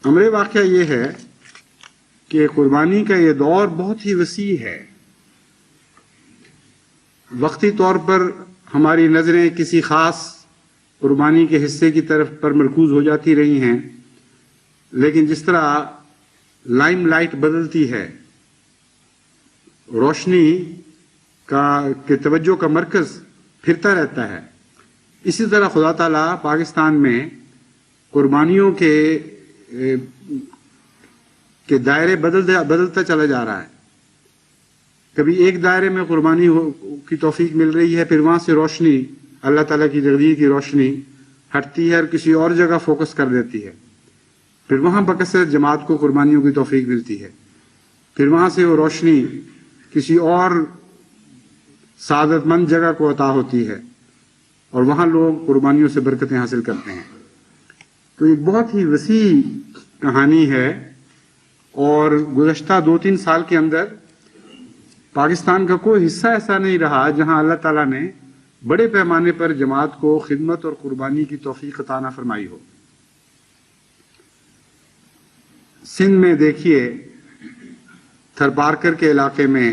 امر واقعہ یہ ہے کہ قربانی کا یہ دور بہت ہی وسیع ہے. وقتی طور پر ہماری نظریں کسی خاص قربانی کے حصے کی طرف پر مرکوز ہو جاتی رہی ہیں، لیکن جس طرح لائم لائٹ بدلتی ہے، روشنی کے توجہ کا مرکز پھرتا رہتا ہے، اسی طرح خدا تعالیٰ پاکستان میں قربانیوں کے دائرے بدلتا چلا جا رہا ہے. کبھی ایک دائرے میں قربانی کی توفیق مل رہی ہے، پھر وہاں سے روشنی، اللہ تعالیٰ کی تقدیر کی روشنی ہٹتی ہے اور کسی اور جگہ فوکس کر دیتی ہے، پھر وہاں بکثرت جماعت کو قربانیوں کی توفیق ملتی ہے، پھر وہاں سے وہ روشنی کسی اور سعادت مند جگہ کو عطا ہوتی ہے اور وہاں لوگ قربانیوں سے برکتیں حاصل کرتے ہیں. تو ایک بہت ہی وسیع کہانی ہے، اور گزشتہ 2-3 سال کے اندر پاکستان کا کوئی حصہ ایسا نہیں رہا جہاں اللہ تعالیٰ نے بڑے پیمانے پر جماعت کو خدمت اور قربانی کی توفیق عطا نہ فرمائی ہو. سندھ میں دیکھیے، تھرپارکر کے علاقے میں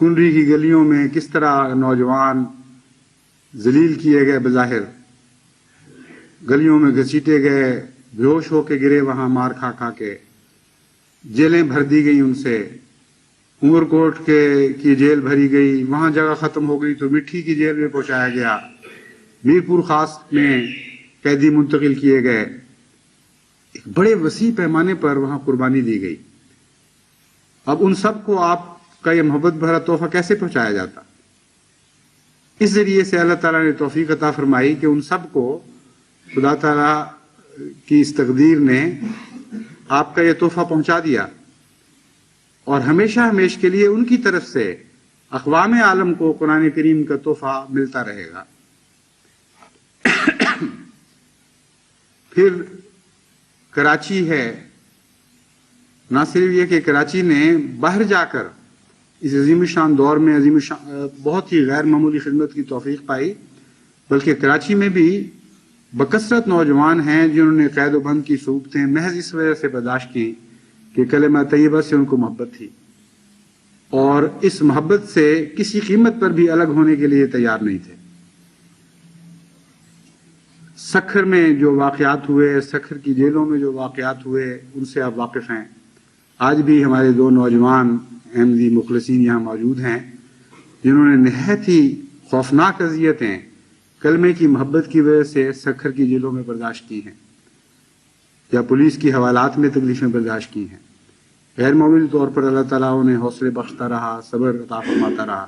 کنڈری کی گلیوں میں کس طرح نوجوان ذلیل کیے گئے، بظاہر گلیوں میں گھسیٹے گئے، بے ہوش ہو کے گرے، وہاں مار کھا کھا کے جیلیں بھر دی گئی ان سے. عمر کوٹ کی جیل بھری گئی، وہاں جگہ ختم ہو گئی تو مٹھی کی جیل میں پہنچایا گیا، میرپور خاص میں قیدی منتقل کیے گئے. ایک بڑے وسیع پیمانے پر وہاں قربانی دی گئی. اب ان سب کو آپ کا یہ محبت بھرا تحفہ کیسے پہنچایا جاتا؟ اس ذریعے سے اللہ تعالیٰ نے توفیق عطا فرمائی کہ ان سب کو خدا تعالیٰ کی اس تقدیر نے آپ کا یہ تحفہ پہنچا دیا، اور ہمیشہ ہمیشہ کے لیے ان کی طرف سے اقوام عالم کو قرآن کریم کا تحفہ ملتا رہے گا. پھر کراچی ہے، نہ صرف یہ کہ کراچی نے باہر جا کر اس عظیم شان دور میں بہت ہی غیر معمولی خدمت کی توفیق پائی، بلکہ کراچی میں بھی بکثرت نوجوان ہیں جنہوں نے قید و بند کی صعوبتیں محض اس وجہ سے برداشت کی کہ کلمہ طیبہ سے ان کو محبت تھی، اور اس محبت سے کسی قیمت پر بھی الگ ہونے کے لیے تیار نہیں تھے. سکھر میں جو واقعات ہوئے، سکھر کی جیلوں میں جو واقعات ہوئے، ان سے آپ واقف ہیں. آج بھی ہمارے 2 نوجوان احمدی مخلصین یہاں موجود ہیں جنہوں نے نہایت ہی خوفناک اذیتیں کلمے کی محبت کی وجہ سے سکھر کی جیلوں میں برداشت کی ہیں، یا پولیس کی حوالات میں تکلیفیں برداشت کی ہیں. غیر معمولی طور پر اللہ تعالیٰ انہیں حوصلے بخشتا رہا، صبر عطا فرماتا رہا،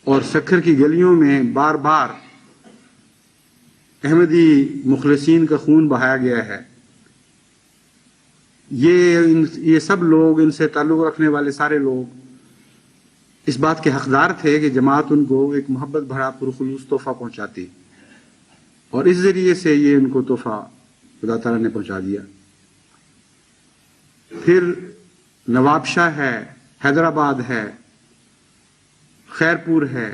اور سکھر کی گلیوں میں بار بار احمدی مخلصین کا خون بہایا گیا ہے. یہ سب لوگ، ان سے تعلق رکھنے والے سارے لوگ اس بات کے حقدار تھے کہ جماعت ان کو ایک محبت بھرا پرخلوص تحفہ پہنچاتی، اور اس ذریعے سے یہ ان کو تحفہ خدا تعالیٰ نے پہنچا دیا. پھر نواب شاہ ہے، حیدرآباد ہے، خیرپور ہے،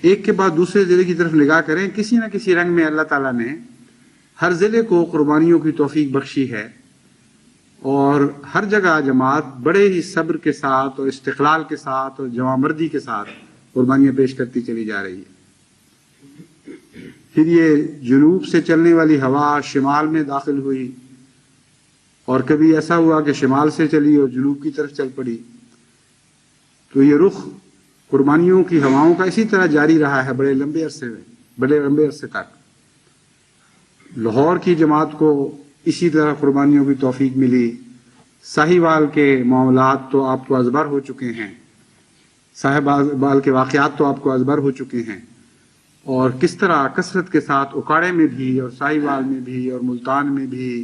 ایک کے بعد دوسرے ضلع کی طرف نگاہ کریں، کسی نہ کسی رنگ میں اللہ تعالیٰ نے ہر ضلع کو قربانیوں کی توفیق بخشی ہے، اور ہر جگہ جماعت بڑے ہی صبر کے ساتھ اور استقلال کے ساتھ اور جواں مردی کے ساتھ قربانیاں پیش کرتی چلی جا رہی ہے. پھر یہ جنوب سے چلنے والی ہوا شمال میں داخل ہوئی، اور کبھی ایسا ہوا کہ شمال سے چلی اور جنوب کی طرف چل پڑی. تو یہ رخ قربانیوں کی ہواؤں کا اسی طرح جاری رہا ہے بڑے لمبے عرصے تک. لاہور کی جماعت کو اسی طرح قربانیوں کی توفیق ملی. ساہیوال کے معاملات تو آپ کو ازبر ہو چکے ہیں، ساہیوال کے واقعات تو آپ کو ازبر ہو چکے ہیں، اور کس طرح کثرت کے ساتھ اکاڑے میں بھی اور ساہیوال میں بھی اور ملتان میں بھی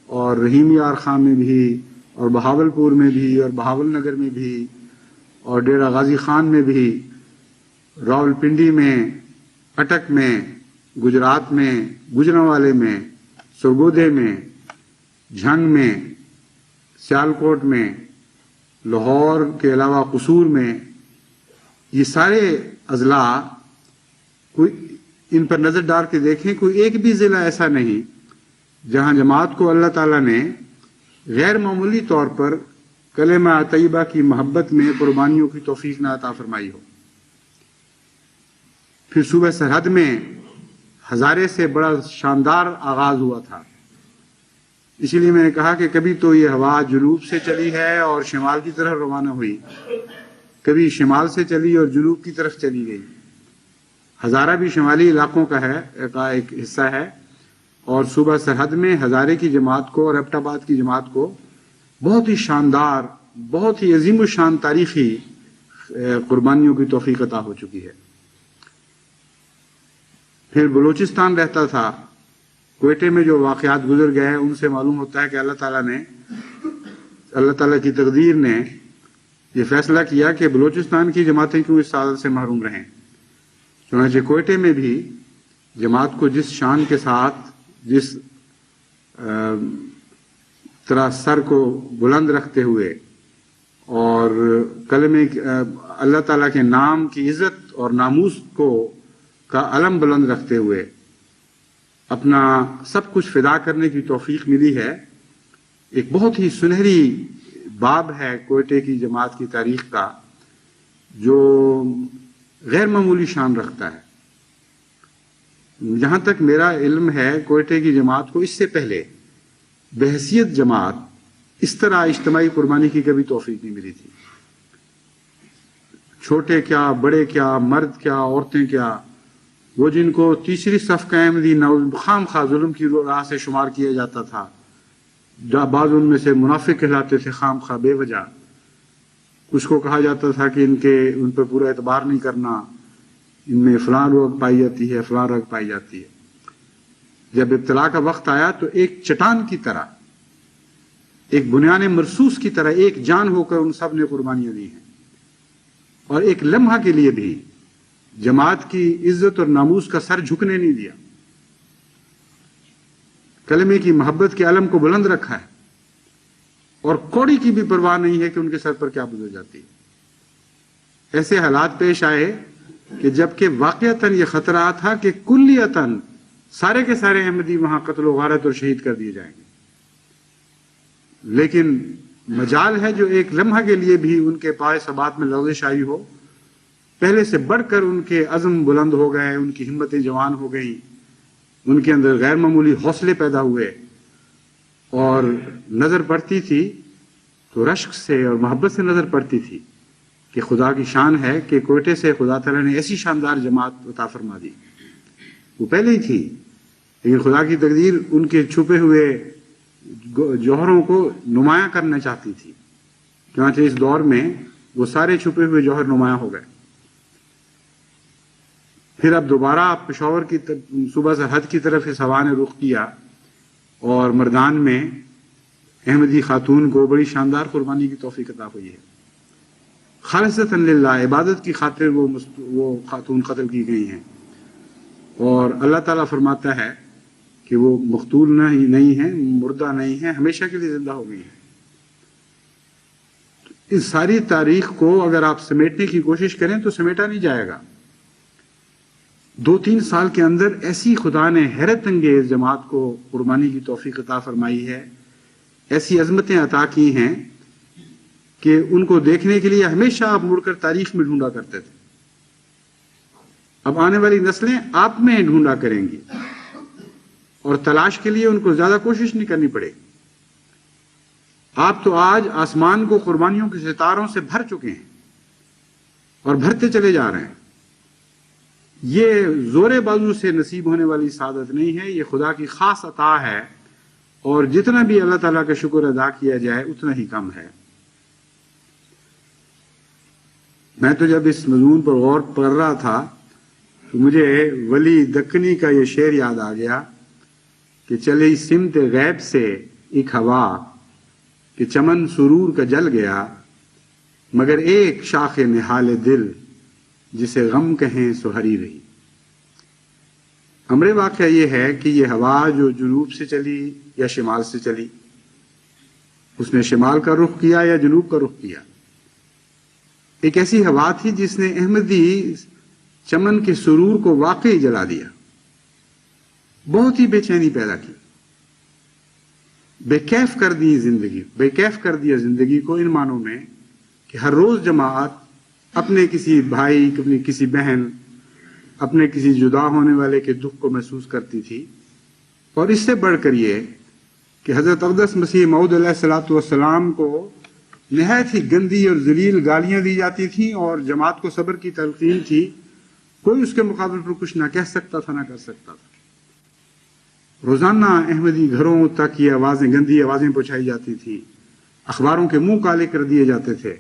اور رحیم یار خان میں بھی اور بہاولپور میں بھی اور بہاول نگر میں بھی اور ڈیرہ غازی خان میں بھی، راولپنڈی میں، اٹک میں، گجرات میں، گوجرانوالے میں، سرگودے میں، جھنگ میں، سیالکوٹ میں، لاہور کے علاوہ قصور میں، یہ سارے اضلاع کوئی ان پر نظر ڈال کے دیکھیں، کوئی ایک بھی ضلع ایسا نہیں جہاں جماعت کو اللہ تعالیٰ نے غیر معمولی طور پر کلمہ طیبہ کی محبت میں قربانیوں کی توفیق نہ عطا فرمائی ہو۔ پھر صوبہ سرحد میں ہزارے سے بڑا شاندار آغاز ہوا تھا، اسی لیے میں نے کہا کہ کبھی تو یہ ہوا جنوب سے چلی ہے اور شمال کی طرف روانہ ہوئی، کبھی شمال سے چلی اور جنوب کی طرف چلی گئی۔ ہزارہ بھی شمالی علاقوں کا ایک حصہ ہے، اور صوبہ سرحد میں ہزارے کی جماعت کو اور ایبٹ آباد کی جماعت کو بہت ہی شاندار، بہت ہی عظیم الشان تاریخی قربانیوں کی توفیق عطا ہو چکی ہے۔ پھر بلوچستان رہتا تھا، کوئٹے میں جو واقعات گزر گئے ان سے معلوم ہوتا ہے کہ اللہ تعالیٰ کی تقدیر نے یہ فیصلہ کیا کہ بلوچستان کی جماعتیں کیوں اس سعادت سے محروم رہیں۔ چنانچہ کوئٹے میں بھی جماعت کو جس شان کے ساتھ، جس طرح سر کو بلند رکھتے ہوئے اور کلمے اللہ تعالیٰ کے نام کی عزت اور ناموس کا علم بلند رکھتے ہوئے اپنا سب کچھ فدا کرنے کی توفیق ملی ہے، ایک بہت ہی سنہری باب ہے کوئٹے کی جماعت کی تاریخ کا، جو غیر معمولی شان رکھتا ہے۔ جہاں تک میرا علم ہے، کوئٹے کی جماعت کو اس سے پہلے بحیثیت جماعت اس طرح اجتماعی قربانی کی کبھی توفیق نہیں ملی تھی۔ چھوٹے کیا، بڑے کیا، مرد کیا، عورتیں کیا، وہ جن کو تیسری صف کا احمدی خام خواہ ظلم کی راہ سے شمار کیا جاتا تھا، بعض ان میں سے منافق کہلاتے تھے خام خواہ بے وجہ، کچھ کو کہا جاتا تھا کہ ان پر پورا اعتبار نہیں کرنا، ان میں فلاں روگ پائی جاتی ہے، فلاں رگ پائی جاتی ہے۔ جب ابتلا کا وقت آیا تو ایک چٹان کی طرح، ایک بنیان مرصوص کی طرح ایک جان ہو کر ان سب نے قربانیاں دی ہیں، اور ایک لمحہ کے لیے بھی جماعت کی عزت اور ناموس کا سر جھکنے نہیں دیا، کلمے کی محبت کے علم کو بلند رکھا ہے، اور کوڑی کی بھی پرواہ نہیں ہے کہ ان کے سر پر کیا گزر جاتی ہے۔ ایسے حالات پیش آئے کہ جبکہ واقعتاً یہ خطرہ تھا کہ کلیتاً سارے کے سارے احمدی وہاں قتل و غارت اور شہید کر دیے جائیں گے، لیکن مجال ہے جو ایک لمحہ کے لیے بھی ان کے پائے ثبات میں لغزش آئی ہو، پہلے سے بڑھ کر ان کے عزم بلند ہو گئے، ان کی ہمتیں جوان ہو گئیں، ان کے اندر غیر معمولی حوصلے پیدا ہوئے، اور نظر پڑتی تھی تو رشک سے اور محبت سے نظر پڑتی تھی کہ خدا کی شان ہے کہ کوئٹے سے خدا تعالیٰ نے ایسی شاندار جماعت عطا فرما دی۔ وہ پہلے ہی تھی، لیکن خدا کی تقدیر ان کے چھپے ہوئے جوہروں کو نمایاں کرنا چاہتی تھی، چنانچہ اس دور میں وہ سارے چھپے ہوئے جوہر نمایاں ہو گئے۔ پھر اب دوبارہ پشاور کی صوبہ سرحد کی طرف اس ہوا نے رخ کیا، اور مردان میں احمدی خاتون کو بڑی شاندار قربانی کی توفیق عطا ہوئی ہے۔ خالصتاً للہ، عبادت کی خاطر وہ خاتون قتل کی گئی ہیں، اور اللہ تعالیٰ فرماتا ہے کہ وہ مقتول نہیں ہیں، مردہ نہیں ہیں، ہمیشہ کے لیے زندہ ہو گئی ہیں۔ اس ساری تاریخ کو اگر آپ سمیٹنے کی کوشش کریں تو سمیٹا نہیں جائے گا۔ 2-3 سال کے اندر ایسی خدا نے حیرت انگیز جماعت کو قربانی کی توفیق عطا فرمائی ہے، ایسی عظمتیں عطا کی ہیں کہ ان کو دیکھنے کے لیے ہمیشہ آپ مڑ کر تاریخ میں ڈھونڈا کرتے تھے۔ اب آنے والی نسلیں آپ میں ڈھونڈا کریں گی، اور تلاش کے لیے ان کو زیادہ کوشش نہیں کرنی پڑے گی۔ آپ تو آج آسمان کو قربانیوں کے ستاروں سے بھر چکے ہیں اور بھرتے چلے جا رہے ہیں۔ یہ زور بازو سے نصیب ہونے والی سعادت نہیں ہے، یہ خدا کی خاص عطا ہے، اور جتنا بھی اللہ تعالیٰ کا شکر ادا کیا جائے اتنا ہی کم ہے۔ میں تو جب اس مضمون پر غور کر رہا تھا تو مجھے ولی دکنی کا یہ شعر یاد آ گیا کہ چلی سمت غیب سے ایک ہوا، کہ چمن سرور کا جل گیا، مگر ایک شاخ نہال دل، جسے غم کہیں سو ہری رہی۔ امر واقعہ یہ ہے کہ یہ ہوا جو جنوب سے چلی یا شمال سے چلی، اس نے شمال کا رخ کیا یا جنوب کا رخ کیا، ایک ایسی ہوا تھی جس نے احمدی چمن کے سرور کو واقعی جلا دیا۔ بہت ہی بے چینی پیدا کی، بے کیف کر دی زندگی، بے کیف کر دیا زندگی کو، ان معنوں میں کہ ہر روز جماعت اپنے کسی بھائی، اپنی کسی بہن، اپنے کسی جدا ہونے والے کے دکھ کو محسوس کرتی تھی، اور اس سے بڑھ کر یہ کہ حضرت اقدس مسیح موعود علیہ الصلوۃ والسلام کو نہایت ہی گندی اور ذلیل گالیاں دی جاتی تھیں، اور جماعت کو صبر کی تلقین تھی، کوئی اس کے مقابل پر کچھ نہ کہہ سکتا تھا، نہ کر سکتا تھا۔ روزانہ احمدی گھروں تک یہ آوازیں، گندی آوازیں پہنچائی جاتی تھیں، اخباروں کے منہ کالے کر دیے جاتے تھے،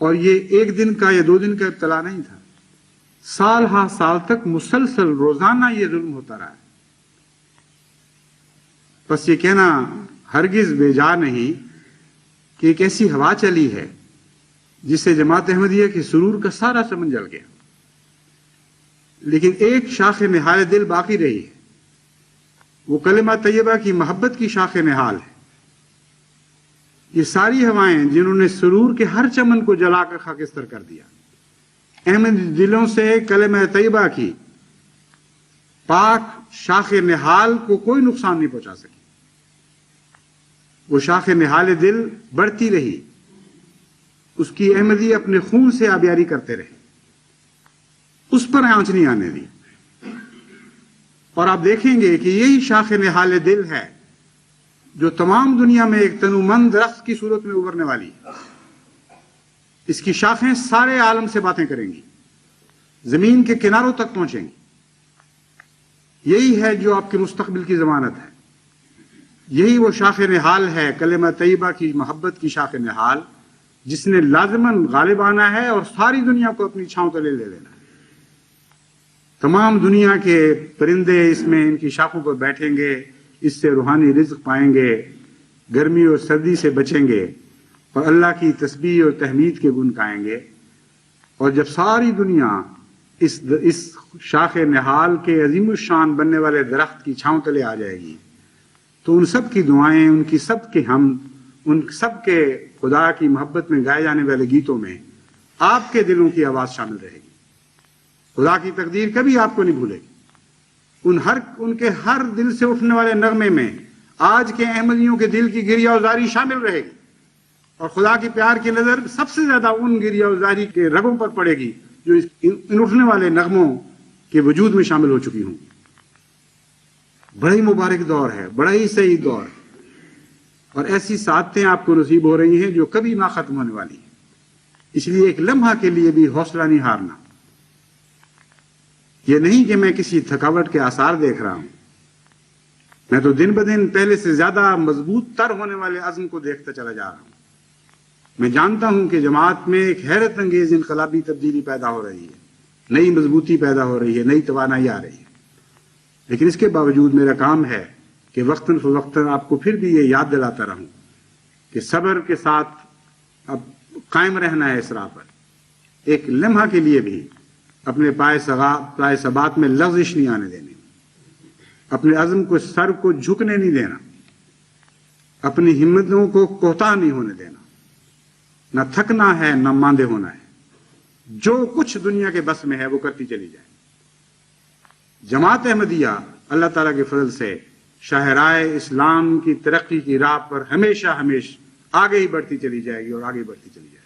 اور یہ ایک دن کا یا 2 دن کا ابتلا نہیں تھا، سال ہا سال تک مسلسل روزانہ یہ ظلم ہوتا رہا ہے۔ بس یہ کہنا ہرگز بے جا نہیں کہ ایک ایسی ہوا چلی ہے جس سے جماعت احمدیہ کے سرور کا سارا چمن جل گیا، لیکن ایک شاخ نہال دل باقی رہی ہے، وہ کلمہ طیبہ کی محبت کی شاخ نہال ہے۔ یہ ساری ہوائیں جنہوں نے سرور کے ہر چمن کو جلا کر خاکستر کر دیا، احمدی دلوں سے کلمہ طیبہ کی پاک شاخ نہال کو کوئی نقصان نہیں پہنچا سکی۔ وہ شاخ نہال دل بڑھتی رہی، اس کی احمدی اپنے خون سے آبیاری کرتے رہے، اس پر آنچ نہیں آنے دی۔ اور آپ دیکھیں گے کہ یہی شاخ نہال دل ہے جو تمام دنیا میں ایک تنومند درخت کی صورت میں ابھرنے والی ہے۔ اس کی شاخیں سارے عالم سے باتیں کریں گی، زمین کے کناروں تک پہنچیں گی۔ یہی ہے جو آپ کے مستقبل کی ضمانت ہے، یہی وہ شاخ نہال ہے، کلمہ طیبہ کی محبت کی شاخ نہال، جس نے لازماً غالب آنا ہے اور ساری دنیا کو اپنی چھاؤں تلے لے لینا ہے۔ تمام دنیا کے پرندے اس میں ان کی شاخوں پر بیٹھیں گے، اس سے روحانی رزق پائیں گے، گرمی اور سردی سے بچیں گے، اور اللہ کی تسبیح اور تحمید کے گن گائیں گے۔ اور جب ساری دنیا اس شاخ نہال کے عظیم الشان بننے والے درخت کی چھاؤں تلے آ جائے گی، تو ان سب کی دعائیں، ان کی سب کے حمد، ان سب کے خدا کی محبت میں گائے جانے والے گیتوں میں آپ کے دلوں کی آواز شامل رہے گی۔ خدا کی تقدیر کبھی آپ کو نہیں بھولے گی۔ ان کے ہر دل سے اٹھنے والے نغمے میں آج کے احمدیوں کے دل کی گریہ وزاری شامل رہے گی، اور خدا کی پیار کی نظر سب سے زیادہ ان گریہ وزاری کے رگوں پر پڑے گی جو ان اٹھنے والے نغموں کے وجود میں شامل ہو چکی ہوں۔ بڑا ہی مبارک دور ہے، بڑا ہی سعید دور ہے، اور ایسی سعادتیں آپ کو نصیب ہو رہی ہیں جو کبھی نہ ختم ہونے والی ہیں۔ اس لیے ایک لمحہ کے لیے بھی حوصلہ نہیں ہارنا۔ یہ نہیں کہ میں کسی تھکاوٹ کے آثار دیکھ رہا ہوں، میں تو دن بدن پہلے سے زیادہ مضبوط تر ہونے والے عزم کو دیکھتا چلا جا رہا ہوں۔ میں جانتا ہوں کہ جماعت میں ایک حیرت انگیز انقلابی تبدیلی پیدا ہو رہی ہے، نئی مضبوطی پیدا ہو رہی ہے، نئی توانائی آ رہی ہے، لیکن اس کے باوجود میرا کام ہے کہ وقتاً فوقتاً آپ کو پھر بھی یہ یاد دلاتا رہوں کہ صبر کے ساتھ اب قائم رہنا ہے اس راہ پر، ایک لمحہ کے لیے بھی اپنے پائے ثبات میں لغزش نہیں آنے دینی، اپنے عزم کو سر کو جھکنے نہیں دینا، اپنی ہمتوں کو کوتاہ نہیں ہونے دینا، نہ تھکنا ہے نہ ماندے ہونا ہے، جو کچھ دنیا کے بس میں ہے وہ کرتی چلی جائے۔ جماعت احمدیہ اللہ تعالیٰ کے فضل سے شاہراہ اسلام کی ترقی کی راہ پر ہمیشہ آگے ہی بڑھتی چلی جائے گی اور آگے بڑھتی چلی جائے گی۔